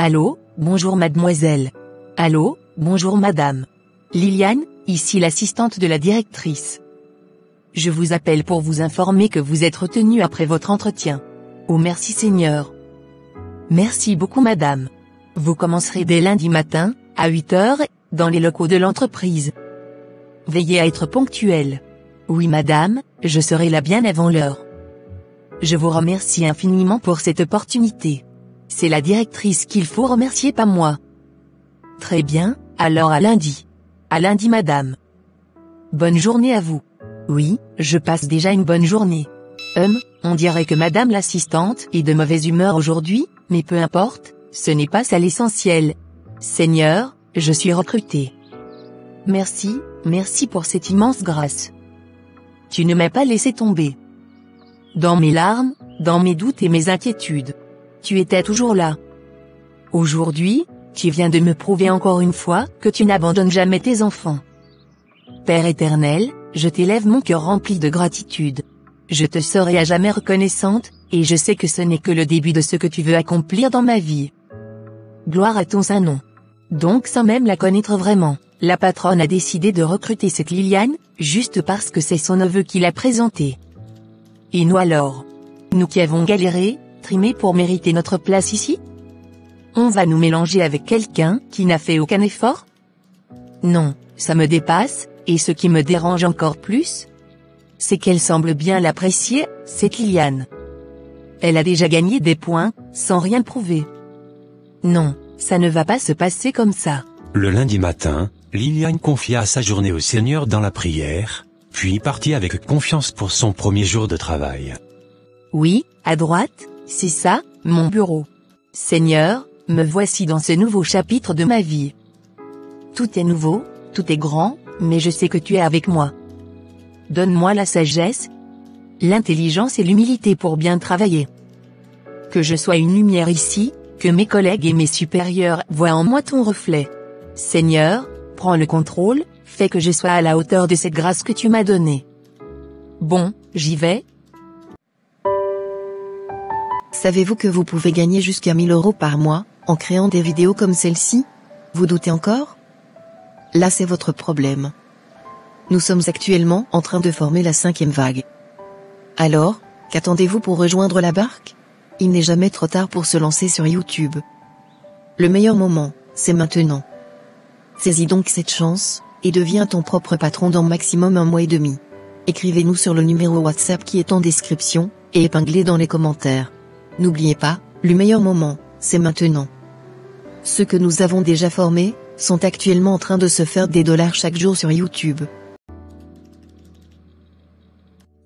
Allô, bonjour mademoiselle. Allô, bonjour madame. Liliane, ici l'assistante de la directrice. Je vous appelle pour vous informer que vous êtes retenue après votre entretien. Oh merci Seigneur. Merci beaucoup madame. Vous commencerez dès lundi matin, à 8 heures, dans les locaux de l'entreprise. Veillez à être ponctuelle. Oui madame, je serai là bien avant l'heure. Je vous remercie infiniment pour cette opportunité. C'est la directrice qu'il faut remercier, pas moi. Très bien, alors à lundi. À lundi madame. Bonne journée à vous. Oui, je passe déjà une bonne journée. On dirait que madame l'assistante est de mauvaise humeur aujourd'hui, mais peu importe, ce n'est pas ça l'essentiel. Seigneur, je suis recrutée. Merci, merci pour cette immense grâce. Tu ne m'as pas laissé tomber. Dans mes larmes, dans mes doutes et mes inquiétudes. Tu étais toujours là. Aujourd'hui, tu viens de me prouver encore une fois que tu n'abandonnes jamais tes enfants. Père éternel, je t'élève mon cœur rempli de gratitude. Je te serai à jamais reconnaissante, et je sais que ce n'est que le début de ce que tu veux accomplir dans ma vie. Gloire à ton saint nom. Donc sans même la connaître vraiment, la patronne a décidé de recruter cette Liliane, juste parce que c'est son neveu qui l'a présentée. Et nous alors? Nous qui avons galéré, trimé pour mériter notre place ici? On va nous mélanger avec quelqu'un qui n'a fait aucun effort? Non, ça me dépasse, et ce qui me dérange encore plus, c'est qu'elle semble bien l'apprécier, cette Liliane. Elle a déjà gagné des points, sans rien prouver. Non, ça ne va pas se passer comme ça. Le lundi matin, Liliane confia sa journée au Seigneur dans la prière, puis partit avec confiance pour son premier jour de travail. Oui, à droite, c'est ça, mon bureau. Seigneur, me voici dans ce nouveau chapitre de ma vie. Tout est nouveau, tout est grand, mais je sais que tu es avec moi. Donne-moi la sagesse, l'intelligence et l'humilité pour bien travailler. Que je sois une lumière ici, que mes collègues et mes supérieurs voient en moi ton reflet. Seigneur, prends le contrôle, fais que je sois à la hauteur de cette grâce que tu m'as donnée. Bon, j'y vais. Savez-vous que vous pouvez gagner jusqu'à 1 000 € par mois, en créant des vidéos comme celle-ci? Vous doutez encore? Là c'est votre problème. Nous sommes actuellement en train de former la 5e vague. Alors, qu'attendez-vous pour rejoindre la barque? Il n'est jamais trop tard pour se lancer sur YouTube. Le meilleur moment, c'est maintenant. Saisis donc cette chance, et deviens ton propre patron dans maximum 1 mois et demi. Écrivez-nous sur le numéro WhatsApp qui est en description, et épinglé dans les commentaires. N'oubliez pas, le meilleur moment, c'est maintenant. Ceux que nous avons déjà formés, sont actuellement en train de se faire des dollars chaque jour sur YouTube.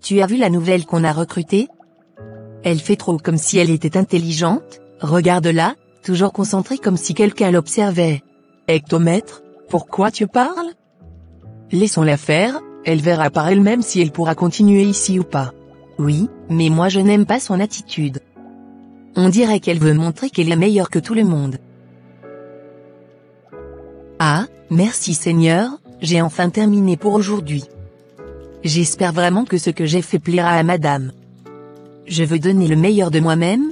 Tu as vu la nouvelle qu'on a recrutée? Elle fait trop comme si elle était intelligente, regarde-la, toujours concentrée comme si quelqu'un l'observait. Hectomètre, pourquoi tu parles? Laissons-la faire, elle verra par elle-même si elle pourra continuer ici ou pas. Oui, mais moi je n'aime pas son attitude. On dirait qu'elle veut montrer qu'elle est meilleure que tout le monde. Ah, merci Seigneur, j'ai enfin terminé pour aujourd'hui. J'espère vraiment que ce que j'ai fait plaira à madame. Je veux donner le meilleur de moi-même.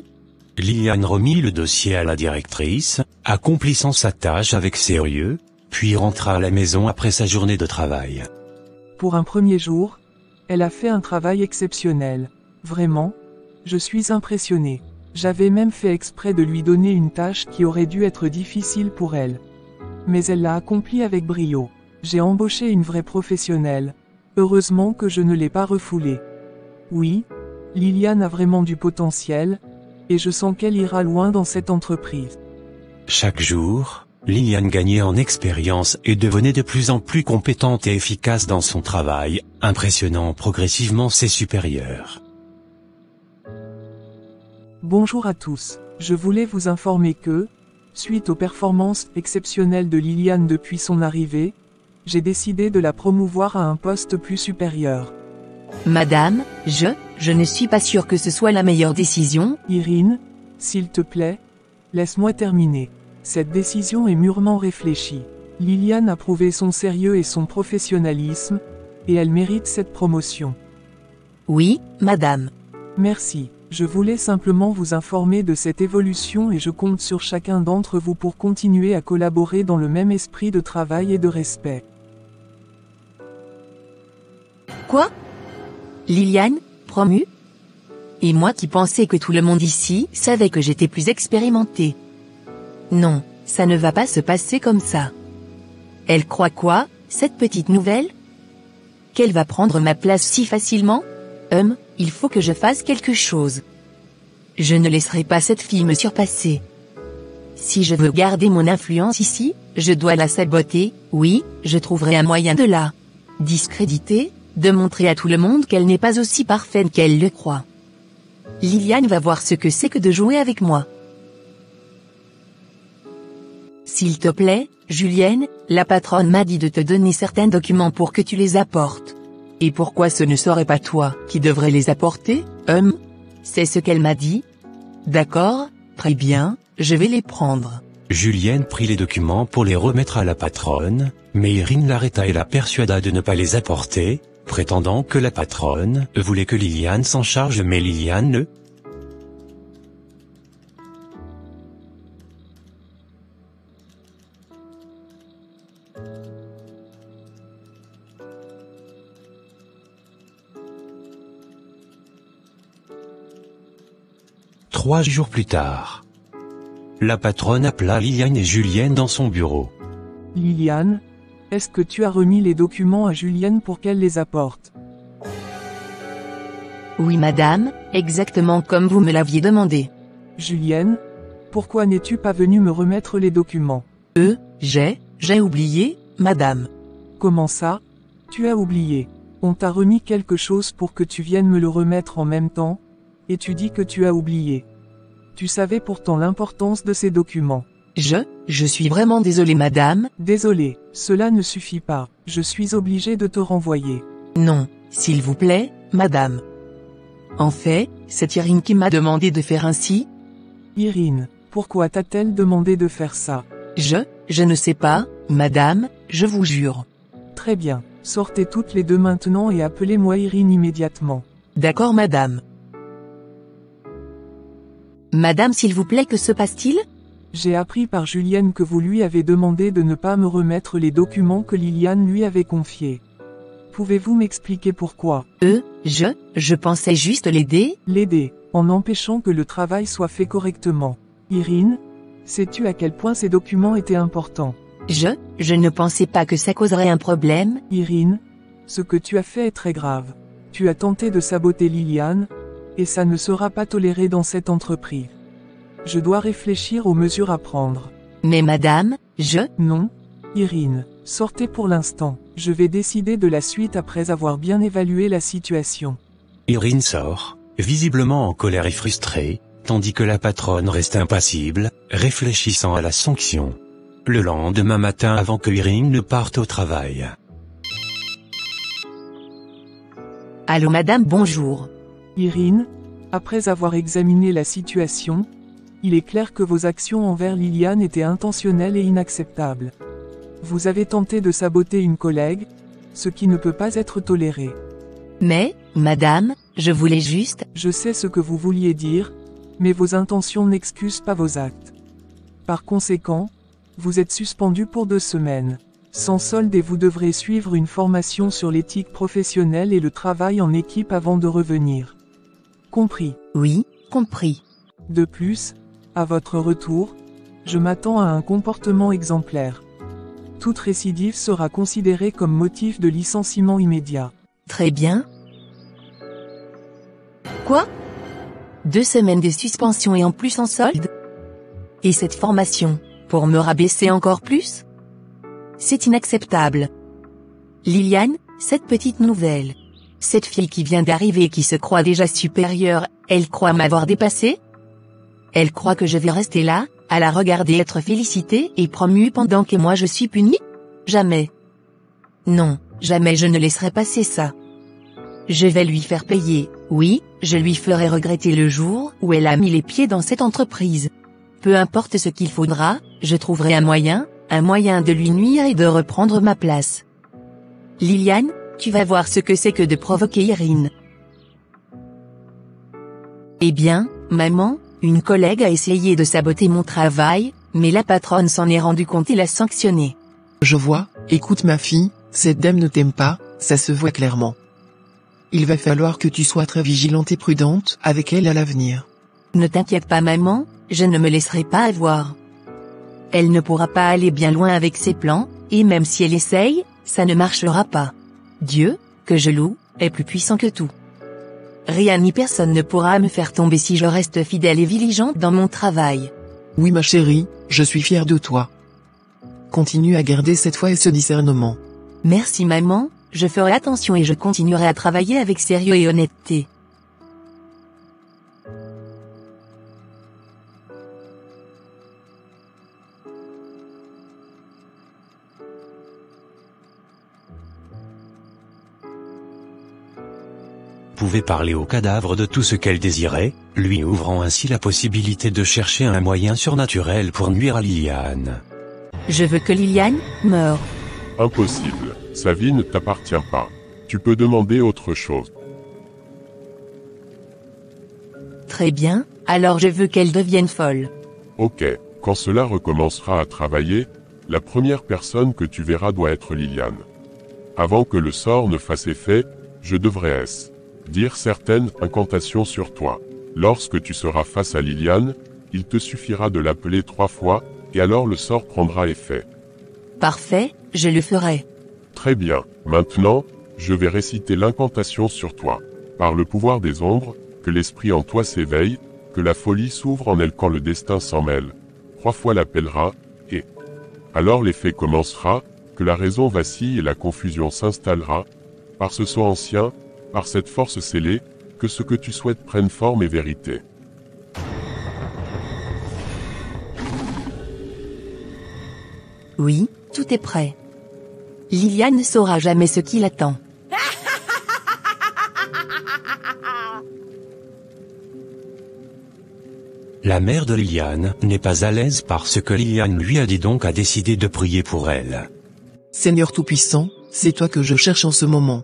Liliane remit le dossier à la directrice, accomplissant sa tâche avec sérieux, puis rentra à la maison après sa journée de travail. Pour un premier jour, elle a fait un travail exceptionnel. Vraiment, je suis impressionné. J'avais même fait exprès de lui donner une tâche qui aurait dû être difficile pour elle. Mais elle l'a accomplie avec brio. J'ai embauché une vraie professionnelle. Heureusement que je ne l'ai pas refoulée. Oui, Liliane a vraiment du potentiel, et je sens qu'elle ira loin dans cette entreprise. Chaque jour, Liliane gagnait en expérience et devenait de plus en plus compétente et efficace dans son travail, impressionnant progressivement ses supérieurs. Bonjour à tous, je voulais vous informer que, suite aux performances exceptionnelles de Liliane depuis son arrivée, j'ai décidé de la promouvoir à un poste plus supérieur. Madame, je ne suis pas sûre que ce soit la meilleure décision. Irine, s'il te plaît, laisse-moi terminer. Cette décision est mûrement réfléchie. Liliane a prouvé son sérieux et son professionnalisme, et elle mérite cette promotion. Oui, madame. Merci. Je voulais simplement vous informer de cette évolution et je compte sur chacun d'entre vous pour continuer à collaborer dans le même esprit de travail et de respect. Quoi? Liliane, promue? Et moi qui pensais que tout le monde ici savait que j'étais plus expérimentée. Non, ça ne va pas se passer comme ça. Elle croit quoi, cette petite nouvelle? Qu'elle va prendre ma place si facilement? Il faut que je fasse quelque chose. Je ne laisserai pas cette fille me surpasser. Si je veux garder mon influence ici, je dois la saboter, oui, je trouverai un moyen de la discréditer, de montrer à tout le monde qu'elle n'est pas aussi parfaite qu'elle le croit. Liliane va voir ce que c'est que de jouer avec moi. S'il te plaît, Julienne, la patronne m'a dit de te donner certains documents pour que tu les apportes. Et pourquoi ce ne serait pas toi qui devrais les apporter? C'est ce qu'elle m'a dit. D'accord, très bien, je vais les prendre. Julienne prit les documents pour les remettre à la patronne, mais Irine l'arrêta et la persuada de ne pas les apporter, prétendant que la patronne voulait que Liliane s'en charge, mais Liliane ne. Trois jours plus tard, la patronne appela Liliane et Julienne dans son bureau. Liliane, est-ce que tu as remis les documents à Julienne pour qu'elle les apporte? Oui madame, exactement comme vous me l'aviez demandé. Julienne, pourquoi n'es-tu pas venue me remettre les documents? J'ai oublié, madame. Comment ça? Tu as oublié. On t'a remis quelque chose pour que tu viennes me le remettre en même temps, et tu dis que tu as oublié. Tu savais pourtant l'importance de ces documents. Je suis vraiment désolée madame. Désolé, cela ne suffit pas, je suis obligé de te renvoyer. Non, s'il vous plaît, madame. En fait, c'est Irine qui m'a demandé de faire ainsi. Irine, pourquoi t'a-t-elle demandé de faire ça? Je ne sais pas, madame, je vous jure. Très bien, sortez toutes les deux maintenant et appelez-moi Irine immédiatement. D'accord madame. Madame s'il vous plaît, que se passe-t-il? J'ai appris par Julienne que vous lui avez demandé de ne pas me remettre les documents que Liliane lui avait confiés. Pouvez-vous m'expliquer pourquoi? Je pensais juste l'aider. L'aider, en empêchant que le travail soit fait correctement. Irine, sais-tu à quel point ces documents étaient importants? Je ne pensais pas que ça causerait un problème. Irine, ce que tu as fait est très grave. Tu as tenté de saboter Liliane, et ça ne sera pas toléré dans cette entreprise. Je dois réfléchir aux mesures à prendre. Mais madame, Non, Irine, sortez pour l'instant. Je vais décider de la suite après avoir bien évalué la situation. Irine sort, visiblement en colère et frustrée, tandis que la patronne reste impassible, réfléchissant à la sanction. Le lendemain matin, avant que Irine ne parte au travail. Allô madame, bonjour. Irine, après avoir examiné la situation, il est clair que vos actions envers Liliane étaient intentionnelles et inacceptables. Vous avez tenté de saboter une collègue, ce qui ne peut pas être toléré. Mais, madame, je voulais juste... Je sais ce que vous vouliez dire, mais vos intentions n'excusent pas vos actes. Par conséquent, vous êtes suspendu pour 2 semaines. Sans solde et vous devrez suivre une formation sur l'éthique professionnelle et le travail en équipe avant de revenir. Compris? Oui, compris. De plus, à votre retour, je m'attends à un comportement exemplaire. Toute récidive sera considérée comme motif de licenciement immédiat. Très bien. Quoi? 2 semaines de suspension et en plus en solde? Et cette formation, pour me rabaisser encore plus? C'est inacceptable. Liliane, cette petite nouvelle. Cette fille qui vient d'arriver et qui se croit déjà supérieure, elle croit m'avoir dépassée? Elle croit que je vais rester là, à la regarder être félicitée et promue pendant que moi je suis punie? Jamais. Non, jamais je ne laisserai passer ça. Je vais lui faire payer, oui, je lui ferai regretter le jour où elle a mis les pieds dans cette entreprise. Peu importe ce qu'il faudra, je trouverai un moyen de lui nuire et de reprendre ma place. Liliane, tu vas voir ce que c'est que de provoquer Irine. Eh bien, maman, une collègue a essayé de saboter mon travail, mais la patronne s'en est rendue compte et l'a sanctionnée. Je vois, écoute ma fille, cette dame ne t'aime pas, ça se voit clairement. Il va falloir que tu sois très vigilante et prudente avec elle à l'avenir. Ne t'inquiète pas maman, je ne me laisserai pas avoir. Elle ne pourra pas aller bien loin avec ses plans, et même si elle essaye, ça ne marchera pas. Dieu, que je loue, est plus puissant que tout. Rien ni personne ne pourra me faire tomber si je reste fidèle et diligente dans mon travail. Oui ma chérie, je suis fier de toi. Continue à garder cette foi et ce discernement. Merci maman, je ferai attention et je continuerai à travailler avec sérieux et honnêteté. Pouvait parler au cadavre de tout ce qu'elle désirait, lui ouvrant ainsi la possibilité de chercher un moyen surnaturel pour nuire à Liliane. Je veux que Liliane meure. Impossible, sa vie ne t'appartient pas. Tu peux demander autre chose. Très bien, alors je veux qu'elle devienne folle. Ok, quand cela recommencera à travailler, la première personne que tu verras doit être Liliane. Avant que le sort ne fasse effet, je devrais dire certaines incantations sur toi. Lorsque tu seras face à Liliane, il te suffira de l'appeler 3 fois, et alors le sort prendra effet. Parfait, je le ferai. Très bien, maintenant, je vais réciter l'incantation sur toi. Par le pouvoir des ombres, que l'esprit en toi s'éveille, que la folie s'ouvre en elle quand le destin s'en mêle. 3 fois l'appellera, et alors l'effet commencera, que la raison vacille et la confusion s'installera, par ce sceau ancien, par cette force scellée, que ce que tu souhaites prenne forme et vérité. Oui, tout est prêt. Liliane ne saura jamais ce qui l'attend. La mère de Liliane n'est pas à l'aise parce que Liliane lui a dit donc a décidé de prier pour elle. Seigneur Tout-Puissant, c'est toi que je cherche en ce moment.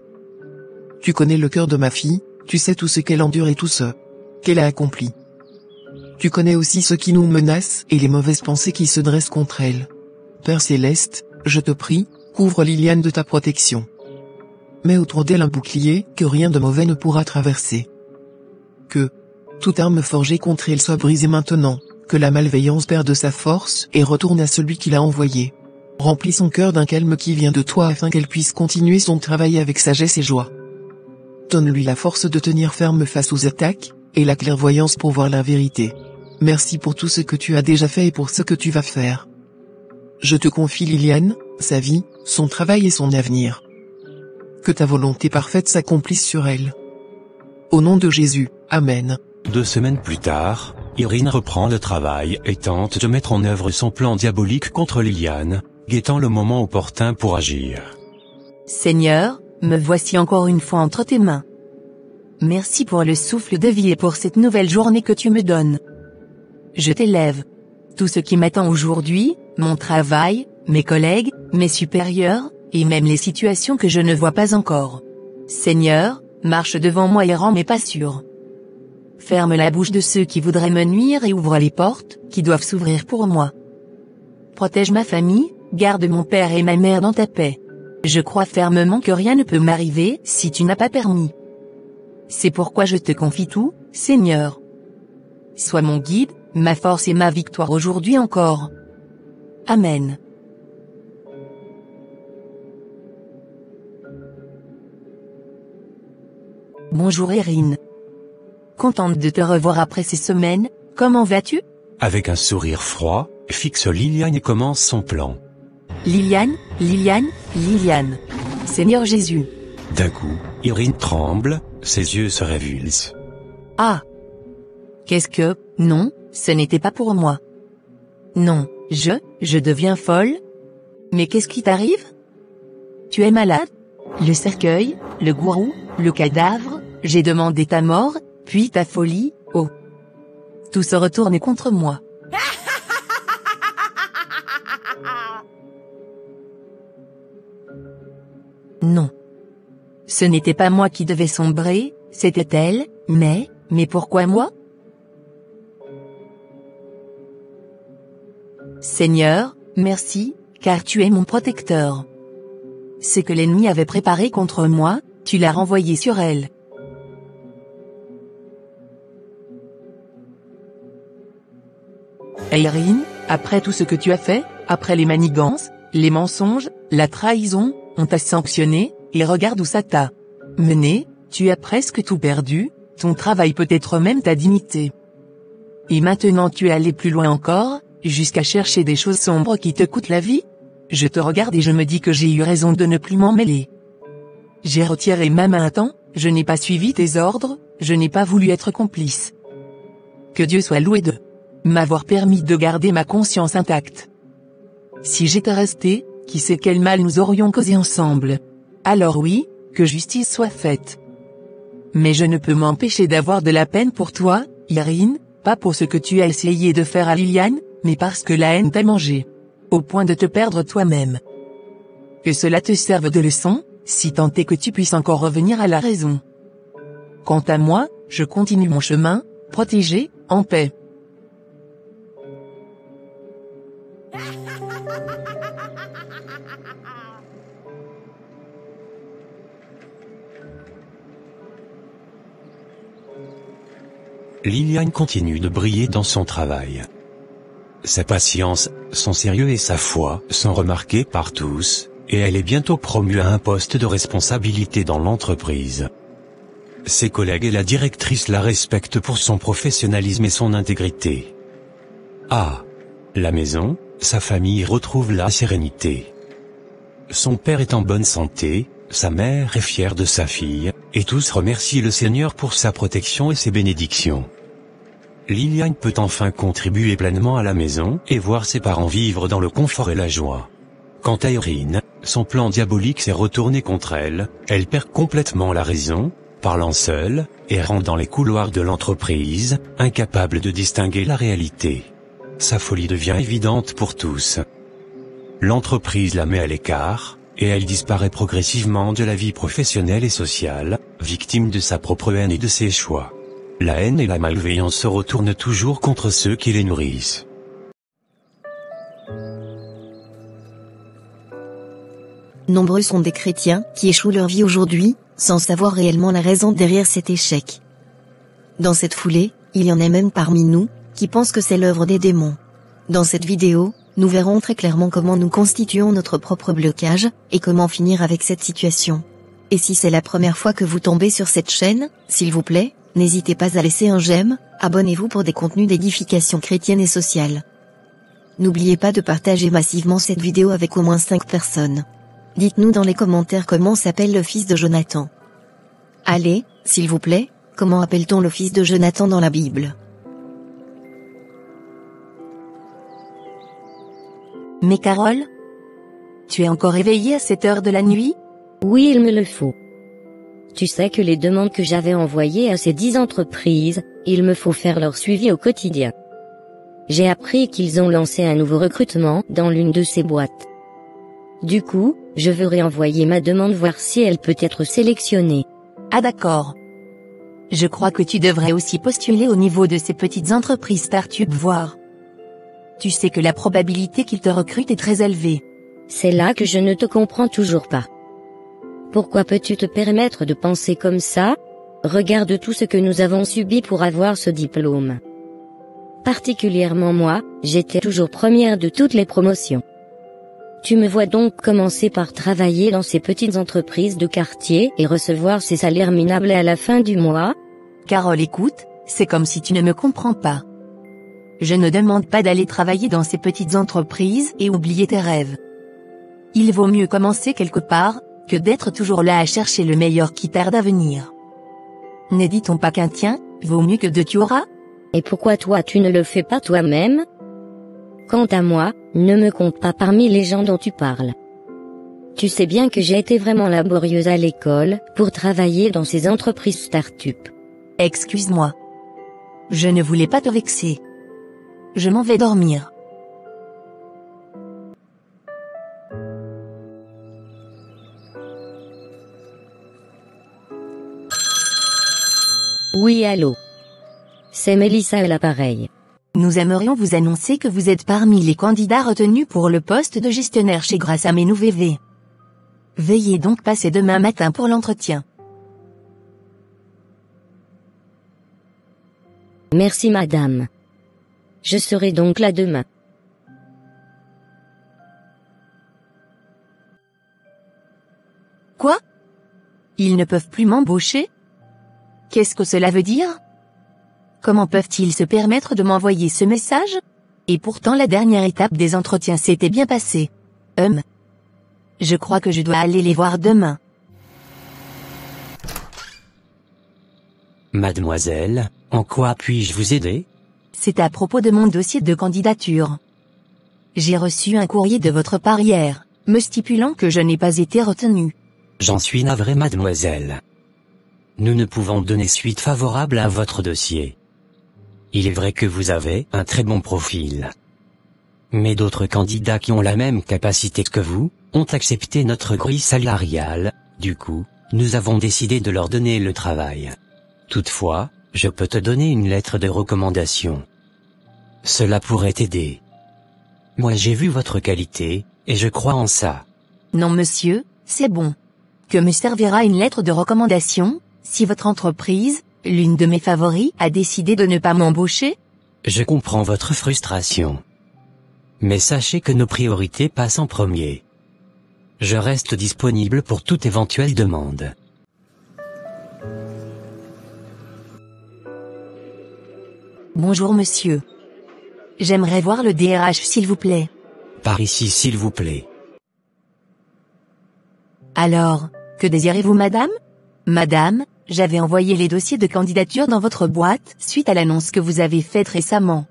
Tu connais le cœur de ma fille, tu sais tout ce qu'elle endure et tout ce qu'elle a accompli. Tu connais aussi ce qui nous menace et les mauvaises pensées qui se dressent contre elle. Père Céleste, je te prie, couvre Liliane de ta protection. Mets autour d'elle un bouclier que rien de mauvais ne pourra traverser. Que toute arme forgée contre elle soit brisée maintenant, que la malveillance perde sa force et retourne à celui qui l'a envoyée. Remplis son cœur d'un calme qui vient de toi afin qu'elle puisse continuer son travail avec sagesse et joie. Donne-lui la force de tenir ferme face aux attaques, et la clairvoyance pour voir la vérité. Merci pour tout ce que tu as déjà fait et pour ce que tu vas faire. Je te confie Liliane, sa vie, son travail et son avenir. Que ta volonté parfaite s'accomplisse sur elle. Au nom de Jésus, Amen. 2 semaines plus tard, Irine reprend le travail et tente de mettre en œuvre son plan diabolique contre Liliane, guettant le moment opportun pour agir. Seigneur, me voici encore une fois entre tes mains. Merci pour le souffle de vie et pour cette nouvelle journée que tu me donnes. Je t'élève. Tout ce qui m'attend aujourd'hui, mon travail, mes collègues, mes supérieurs, et même les situations que je ne vois pas encore. Seigneur, marche devant moi et rends mes pas sûrs. Ferme la bouche de ceux qui voudraient me nuire et ouvre les portes qui doivent s'ouvrir pour moi. Protège ma famille, garde mon père et ma mère dans ta paix. Je crois fermement que rien ne peut m'arriver si tu n'as pas permis. C'est pourquoi je te confie tout, Seigneur. Sois mon guide, ma force et ma victoire aujourd'hui encore. Amen. Bonjour Irine. Contente de te revoir après ces semaines, comment vas-tu? Avec un sourire froid, fixe Liliane et commence son plan. Liliane, Liliane, Liliane. Seigneur Jésus. D'un coup, Irine tremble, ses yeux se révulsent. Ah. Qu'est-ce que, non, ce n'était pas pour moi. Non, je deviens folle? Mais qu'est-ce qui t'arrive? Tu es malade? Le cercueil, le gourou, le cadavre, j'ai demandé ta mort, puis ta folie, oh. Tout se retourne contre moi. Non. Ce n'était pas moi qui devais sombrer, c'était elle, mais pourquoi moi? Seigneur, merci, car tu es mon protecteur. Ce que l'ennemi avait préparé contre moi, tu l'as renvoyé sur elle. Irene, après tout ce que tu as fait, après les manigances, les mensonges, la trahison, on t'a sanctionné, et regarde où ça t'a mené, tu as presque tout perdu, ton travail peut-être même ta dignité. Et maintenant tu es allé plus loin encore, jusqu'à chercher des choses sombres qui te coûtent la vie? Je te regarde et je me dis que j'ai eu raison de ne plus m'en mêler. J'ai retiré ma main à temps, je n'ai pas suivi tes ordres, je n'ai pas voulu être complice. Que Dieu soit loué de m'avoir permis de garder ma conscience intacte. Si j'étais resté, qui sait quel mal nous aurions causé ensemble. Alors oui, que justice soit faite. Mais je ne peux m'empêcher d'avoir de la peine pour toi, Irene, pas pour ce que tu as essayé de faire à Liliane, mais parce que la haine t'a mangé. Au point de te perdre toi-même. Que cela te serve de leçon, si tant est que tu puisses encore revenir à la raison. Quant à moi, je continue mon chemin, protégé, en paix. Liliane continue de briller dans son travail. Sa patience, son sérieux et sa foi sont remarqués par tous, et elle est bientôt promue à un poste de responsabilité dans l'entreprise. Ses collègues et la directrice la respectent pour son professionnalisme et son intégrité. À la maison, sa famille retrouve la sérénité. Son père est en bonne santé, sa mère est fière de sa fille, et tous remercient le Seigneur pour sa protection et ses bénédictions. Liliane peut enfin contribuer pleinement à la maison et voir ses parents vivre dans le confort et la joie. Quant à Irene, son plan diabolique s'est retourné contre elle, elle perd complètement la raison, parlant seule, errant dans les couloirs de l'entreprise, incapable de distinguer la réalité. Sa folie devient évidente pour tous. L'entreprise la met à l'écart, et elle disparaît progressivement de la vie professionnelle et sociale, victime de sa propre haine et de ses choix. La haine et la malveillance se retournent toujours contre ceux qui les nourrissent. Nombreux sont des chrétiens qui échouent leur vie aujourd'hui, sans savoir réellement la raison derrière cet échec. Dans cette foulée, il y en a même parmi nous, qui pensent que c'est l'œuvre des démons. Dans cette vidéo, nous verrons très clairement comment nous constituons notre propre blocage, et comment finir avec cette situation. Et si c'est la première fois que vous tombez sur cette chaîne, s'il vous plaît, n'hésitez pas à laisser un j'aime, abonnez-vous pour des contenus d'édification chrétienne et sociale. N'oubliez pas de partager massivement cette vidéo avec au moins 5 personnes. Dites-nous dans les commentaires comment s'appelle le fils de Jonathan. Allez, s'il vous plaît, comment appelle-t-on le fils de Jonathan dans la Bible? Mais Carole? Tu es encore éveillée à cette heure de la nuit? Oui, il me le faut. Tu sais que les demandes que j'avais envoyées à ces 10 entreprises, il me faut faire leur suivi au quotidien. J'ai appris qu'ils ont lancé un nouveau recrutement dans l'une de ces boîtes. Du coup, je veux réenvoyer ma demande voir si elle peut être sélectionnée. Ah d'accord. Je crois que tu devrais aussi postuler au niveau de ces petites entreprises start-up voir. Tu sais que la probabilité qu'ils te recrutent est très élevée. C'est là que je ne te comprends toujours pas. Pourquoi peux-tu te permettre de penser comme ça? Regarde tout ce que nous avons subi pour avoir ce diplôme. Particulièrement moi, j'étais toujours première de toutes les promotions. Tu me vois donc commencer par travailler dans ces petites entreprises de quartier et recevoir ces salaires minables à la fin du mois? Carole, écoute, c'est comme si tu ne me comprends pas. Je ne demande pas d'aller travailler dans ces petites entreprises et oublier tes rêves. Il vaut mieux commencer quelque part, que d'être toujours là à chercher le meilleur qui tarde à venir. Ne dit-on pas qu'un tien, vaut mieux que deux tu auras? Et pourquoi toi tu ne le fais pas toi-même? Quant à moi, ne me compte pas parmi les gens dont tu parles. Tu sais bien que j'ai été vraiment laborieuse à l'école, pour travailler dans ces entreprises start-up. Excuse-moi. Je ne voulais pas te vexer. Je m'en vais dormir. Oui, allô. C'est Mélissa à l'appareil. nous aimerions vous annoncer que vous êtes parmi les candidats retenus pour le poste de gestionnaire chez Grassam et NouVV. Veuillez donc passer demain matin pour l'entretien. Merci madame. Je serai donc là demain. Quoi? Ils ne peuvent plus m'embaucher? Qu'est-ce que cela veut dire? Comment peuvent-ils se permettre de m'envoyer ce message? Et pourtant la dernière étape des entretiens s'était bien passée. Je crois que je dois aller les voir demain. Mademoiselle, en quoi puis-je vous aider? C'est à propos de mon dossier de candidature. J'ai reçu un courrier de votre part hier, me stipulant que je n'ai pas été retenu. J'en suis navré mademoiselle. Nous ne pouvons donner suite favorable à votre dossier. Il est vrai que vous avez un très bon profil. Mais d'autres candidats qui ont la même capacité que vous, ont accepté notre grille salariale, du coup, nous avons décidé de leur donner le travail. Toutefois, je peux te donner une lettre de recommandation. Cela pourrait t'aider. Moi j'ai vu votre qualité, et je crois en ça. Non monsieur, c'est bon. Que me servira une lettre de recommandation, si votre entreprise, l'une de mes favoris, a décidé de ne pas m'embaucher? Je comprends votre frustration. Mais sachez que nos priorités passent en premier. Je reste disponible pour toute éventuelle demande. Bonjour monsieur. J'aimerais voir le DRH s'il vous plaît. Par ici s'il vous plaît. Alors, que désirez-vous madame? Madame, j'avais envoyé les dossiers de candidature dans votre boîte suite à l'annonce que vous avez faite récemment.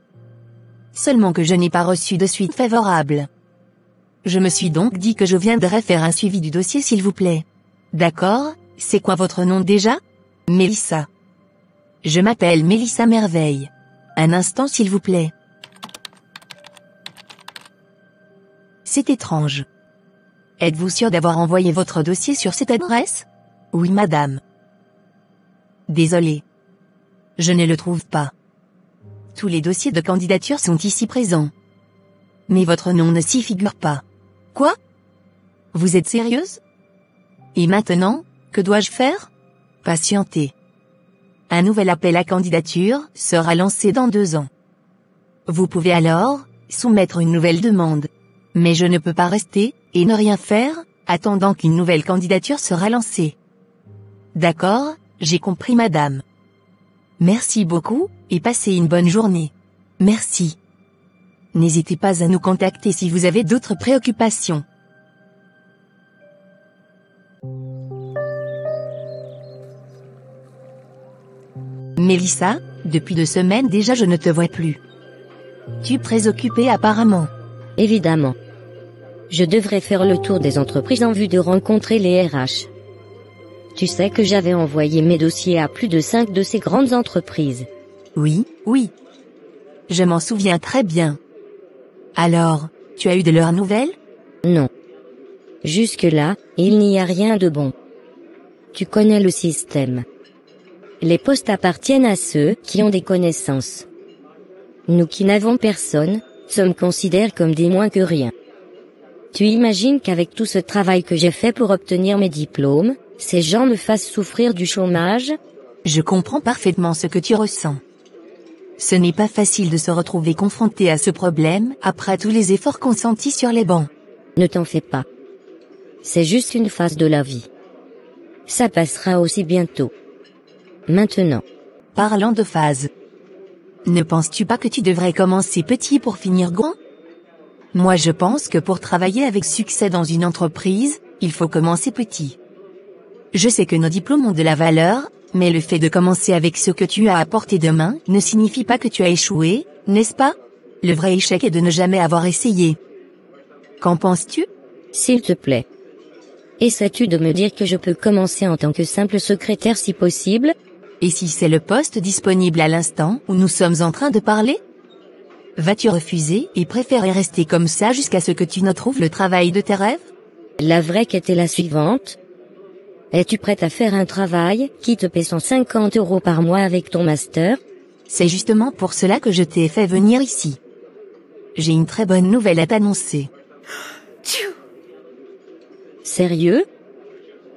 Seulement que je n'ai pas reçu de suite favorable. Je me suis donc dit que je viendrais faire un suivi du dossier s'il vous plaît. D'accord, c'est quoi votre nom déjà? Mélissa. Je m'appelle Mélissa Merveille. Un instant s'il vous plaît. C'est étrange. Êtes-vous sûr d'avoir envoyé votre dossier sur cette adresse? Oui madame. Désolé. Je ne le trouve pas. Tous les dossiers de candidature sont ici présents. Mais votre nom ne s'y figure pas. Quoi? Vous êtes sérieuse? Et maintenant, que dois-je faire? Patientez. Un nouvel appel à candidature sera lancé dans 2 ans. Vous pouvez alors soumettre une nouvelle demande. Mais je ne peux pas rester et ne rien faire, attendant qu'une nouvelle candidature sera lancée. D'accord, j'ai compris madame. Merci beaucoup, et passez une bonne journée. Merci. N'hésitez pas à nous contacter si vous avez d'autres préoccupations. Mélissa, depuis 2 semaines déjà je ne te vois plus. Tu es préoccupée apparemment. Évidemment. Je devrais faire le tour des entreprises en vue de rencontrer les RH. Tu sais que j'avais envoyé mes dossiers à plus de 5 de ces grandes entreprises. Oui. Je m'en souviens très bien. Alors, tu as eu de leurs nouvelles? Non. Jusque-là, il n'y a rien de bon. Tu connais le système. Les postes appartiennent à ceux qui ont des connaissances. Nous qui n'avons personne, sommes considérés comme des moins que rien. Tu imagines qu'avec tout ce travail que j'ai fait pour obtenir mes diplômes, ces gens me fassent souffrir du chômage? Je comprends parfaitement ce que tu ressens. Ce n'est pas facile de se retrouver confronté à ce problème après tous les efforts consentis sur les bancs. Ne t'en fais pas. C'est juste une phase de la vie. Ça passera aussi bientôt. Maintenant. Parlant de phase. Ne penses-tu pas que tu devrais commencer petit pour finir grand? Moi je pense que pour travailler avec succès dans une entreprise, il faut commencer petit. Je sais que nos diplômes ont de la valeur, mais le fait de commencer avec ce que tu as à portée de main ne signifie pas que tu as échoué, n'est-ce pas? Le vrai échec est de ne jamais avoir essayé. Qu'en penses-tu? S'il te plaît. Essaies-tu de me dire que je peux commencer en tant que simple secrétaire si possible? Et si c'est le poste disponible à l'instant où nous sommes en train de parler? Vas-tu refuser et préférer rester comme ça jusqu'à ce que tu ne trouves le travail de tes rêves? La vraie quête est la suivante. Es-tu prête à faire un travail qui te paie 150 € par mois avec ton master? C'est justement pour cela que je t'ai fait venir ici. J'ai une très bonne nouvelle à t'annoncer. Sérieux?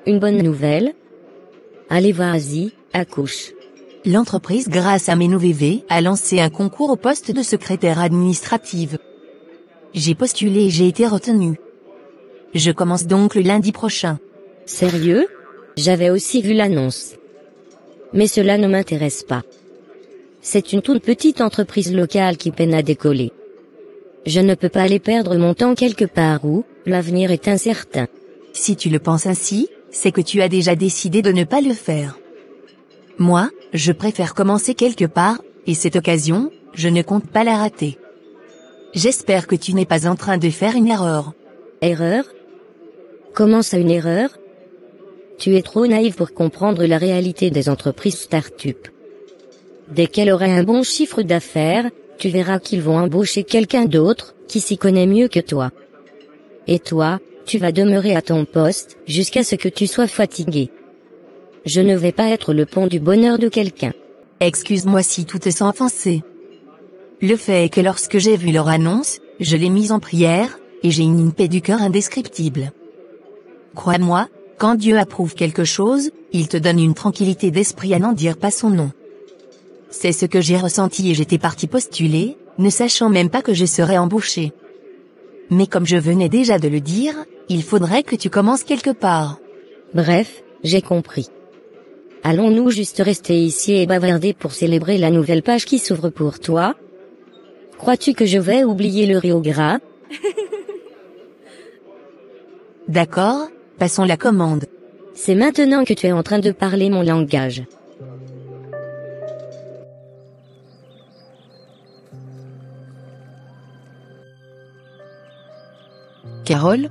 Une bonne nouvelle? Allez vas-y, accouche. L'entreprise, grâce à mes VV, a lancé un concours au poste de secrétaire administrative. J'ai postulé et j'ai été retenue. Je commence donc le lundi prochain. Sérieux? J'avais aussi vu l'annonce. Mais cela ne m'intéresse pas. C'est une toute petite entreprise locale qui peine à décoller. Je ne peux pas aller perdre mon temps quelque part où l'avenir est incertain. Si tu le penses ainsi, c'est que tu as déjà décidé de ne pas le faire. Moi, je préfère commencer quelque part, et cette occasion, je ne compte pas la rater. J'espère que tu n'es pas en train de faire une erreur. Erreur? Comment ça, une erreur? Tu es trop naïf pour comprendre la réalité des entreprises start-up. Dès qu'elle aura un bon chiffre d'affaires, tu verras qu'ils vont embaucher quelqu'un d'autre, qui s'y connaît mieux que toi. Et toi, tu vas demeurer à ton poste, jusqu'à ce que tu sois fatigué. Je ne vais pas être le pont du bonheur de quelqu'un. Excuse-moi si tout est sans pensée. Le fait est que lorsque j'ai vu leur annonce, je l'ai mise en prière, et j'ai une paix du cœur indescriptible. Crois-moi, quand Dieu approuve quelque chose, il te donne une tranquillité d'esprit à n'en dire pas son nom. C'est ce que j'ai ressenti et j'étais parti postuler, ne sachant même pas que je serais embauché. Mais comme je venais déjà de le dire, il faudrait que tu commences quelque part. Bref, j'ai compris. Allons-nous juste rester ici et bavarder pour célébrer la nouvelle page qui s'ouvre pour toi? Crois-tu que je vais oublier le Rio Gras? D'accord, passons la commande. C'est maintenant que tu es en train de parler mon langage. Carole?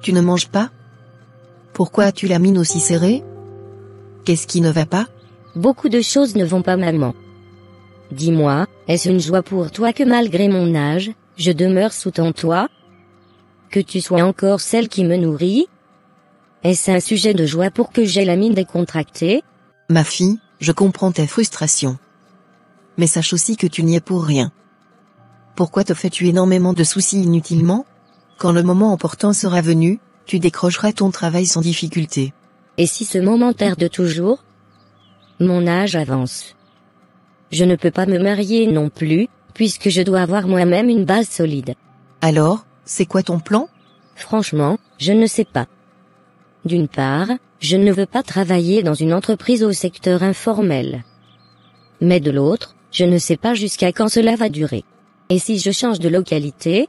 Tu ne manges pas? Pourquoi as-tu la mine aussi serrée? Qu'est-ce qui ne va pas? Beaucoup de choses ne vont pas, maman. Dis-moi, est-ce une joie pour toi que malgré mon âge, je demeure sous ton toit? Que tu sois encore celle qui me nourrit? Est-ce un sujet de joie pour que j'aie la mine décontractée? Ma fille, je comprends tes frustrations. Mais sache aussi que tu n'y es pour rien. Pourquoi te fais-tu énormément de soucis inutilement? Quand le moment opportun sera venu, tu décrocheras ton travail sans difficulté. Et si ce moment tarde toujours? Mon âge avance. Je ne peux pas me marier non plus, puisque je dois avoir moi-même une base solide. Alors, c'est quoi ton plan? Franchement, je ne sais pas. D'une part, je ne veux pas travailler dans une entreprise au secteur informel. Mais de l'autre, je ne sais pas jusqu'à quand cela va durer. Et si je change de localité?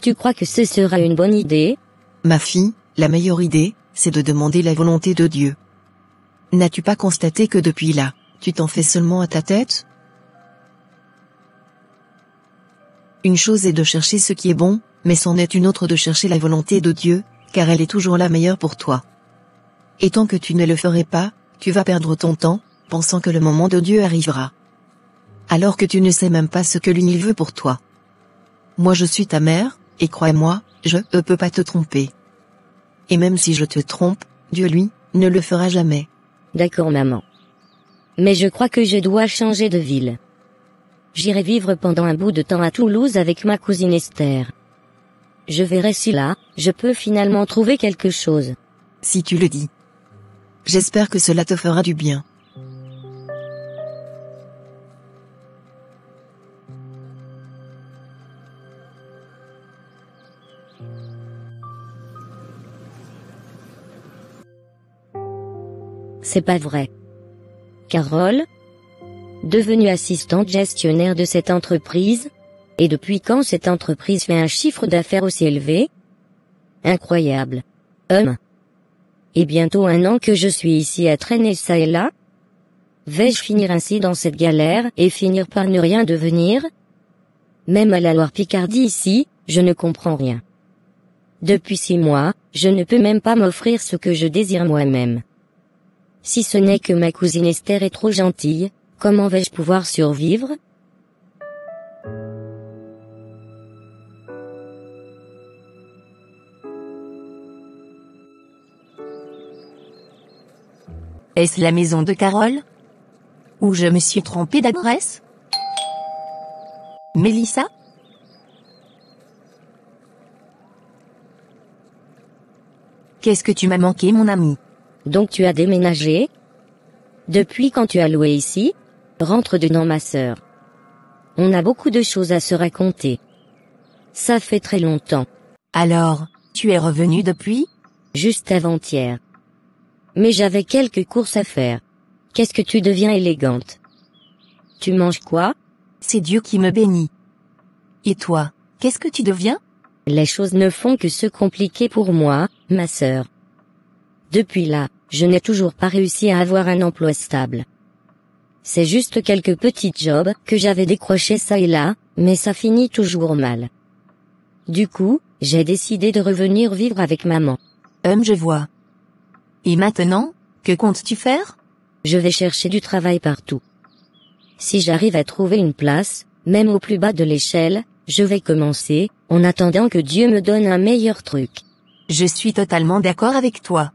Tu crois que ce sera une bonne idée? Ma fille, la meilleure idée, c'est de demander la volonté de Dieu. N'as-tu pas constaté que depuis là, tu t'en fais seulement à ta tête? Une chose est de chercher ce qui est bon, mais c'en est une autre de chercher la volonté de Dieu, car elle est toujours la meilleure pour toi. Et tant que tu ne le ferais pas, tu vas perdre ton temps, pensant que le moment de Dieu arrivera. Alors que tu ne sais même pas ce que lui il veut pour toi. Moi je suis ta mère, et crois-moi, je ne peux pas te tromper. Et même si je te trompe, Dieu lui, ne le fera jamais. D'accord, maman. Mais je crois que je dois changer de ville. J'irai vivre pendant un bout de temps à Toulouse avec ma cousine Esther. Je verrai si là, je peux finalement trouver quelque chose. Si tu le dis. J'espère que cela te fera du bien. C'est pas vrai. Carole? Devenue assistante gestionnaire de cette entreprise? Et depuis quand cette entreprise fait un chiffre d'affaires aussi élevé? Incroyable. Et bientôt 1 an que je suis ici à traîner ça et là? Vais-je finir ainsi dans cette galère et finir par ne rien devenir? Même à la Loire-Picardie ici, je ne comprends rien. Depuis 6 mois, je ne peux même pas m'offrir ce que je désire moi-même. Si ce n'est que ma cousine Esther est trop gentille, comment vais-je pouvoir survivre? Est-ce la maison de Carole? Ou je me suis trompé d'adresse? Mélissa? Qu'est-ce que tu m'as manqué, mon ami? Donc tu as déménagé? Depuis quand tu as loué ici? Rentre dedans, ma sœur. On a beaucoup de choses à se raconter. Ça fait très longtemps. Alors, tu es revenu depuis? Juste avant-hier. Mais j'avais quelques courses à faire. Qu'est-ce que tu deviens élégante? Tu manges quoi? C'est Dieu qui me bénit. Et toi, qu'est-ce que tu deviens? Les choses ne font que se compliquer pour moi, ma sœur. Depuis là, je n'ai toujours pas réussi à avoir un emploi stable. C'est juste quelques petits jobs que j'avais décrochés ça et là, mais ça finit toujours mal. Du coup, j'ai décidé de revenir vivre avec maman. Je vois. Et maintenant, que comptes-tu faire? Je vais chercher du travail partout. Si j'arrive à trouver une place, même au plus bas de l'échelle, je vais commencer, en attendant que Dieu me donne un meilleur truc. Je suis totalement d'accord avec toi.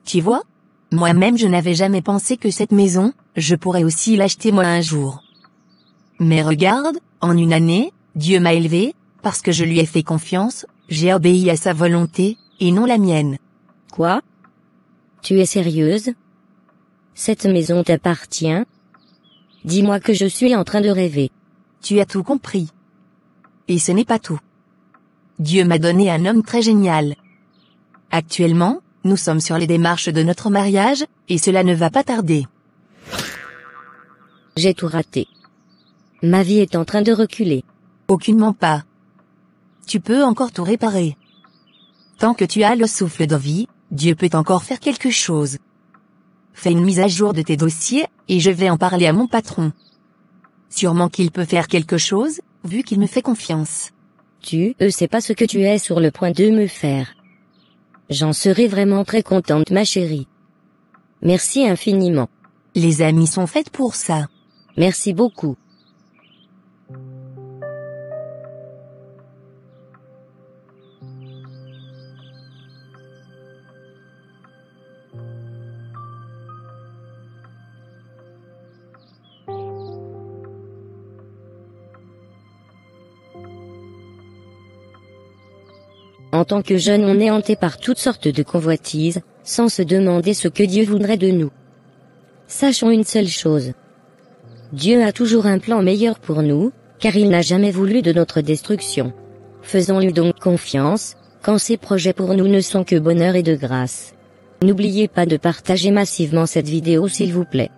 Tu vois? Moi-même je n'avais jamais pensé que cette maison, je pourrais aussi l'acheter moi un jour. Mais regarde, en une année, Dieu m'a élevé, parce que je lui ai fait confiance, j'ai obéi à sa volonté, et non la mienne. Quoi? Tu es sérieuse? Cette maison t'appartient? Dis-moi que je suis en train de rêver. Tu as tout compris. Et ce n'est pas tout. Dieu m'a donné un homme très génial. Actuellement, nous sommes sur les démarches de notre mariage, et cela ne va pas tarder. J'ai tout raté. Ma vie est en train de reculer. Aucunement pas. Tu peux encore tout réparer. Tant que tu as le souffle de vie, Dieu peut encore faire quelque chose. Fais une mise à jour de tes dossiers, et je vais en parler à mon patron. Sûrement qu'il peut faire quelque chose, vu qu'il me fait confiance. Tu sais pas ce que tu es sur le point de me faire. J'en serai vraiment très contente, ma chérie. Merci infiniment. Les amis sont faites pour ça. Merci beaucoup. En tant que jeunes, on est hanté par toutes sortes de convoitises, sans se demander ce que Dieu voudrait de nous. Sachons une seule chose. Dieu a toujours un plan meilleur pour nous, car il n'a jamais voulu de notre destruction. Faisons-lui donc confiance, quand ses projets pour nous ne sont que bonheur et de grâce. N'oubliez pas de partager massivement cette vidéo s'il vous plaît.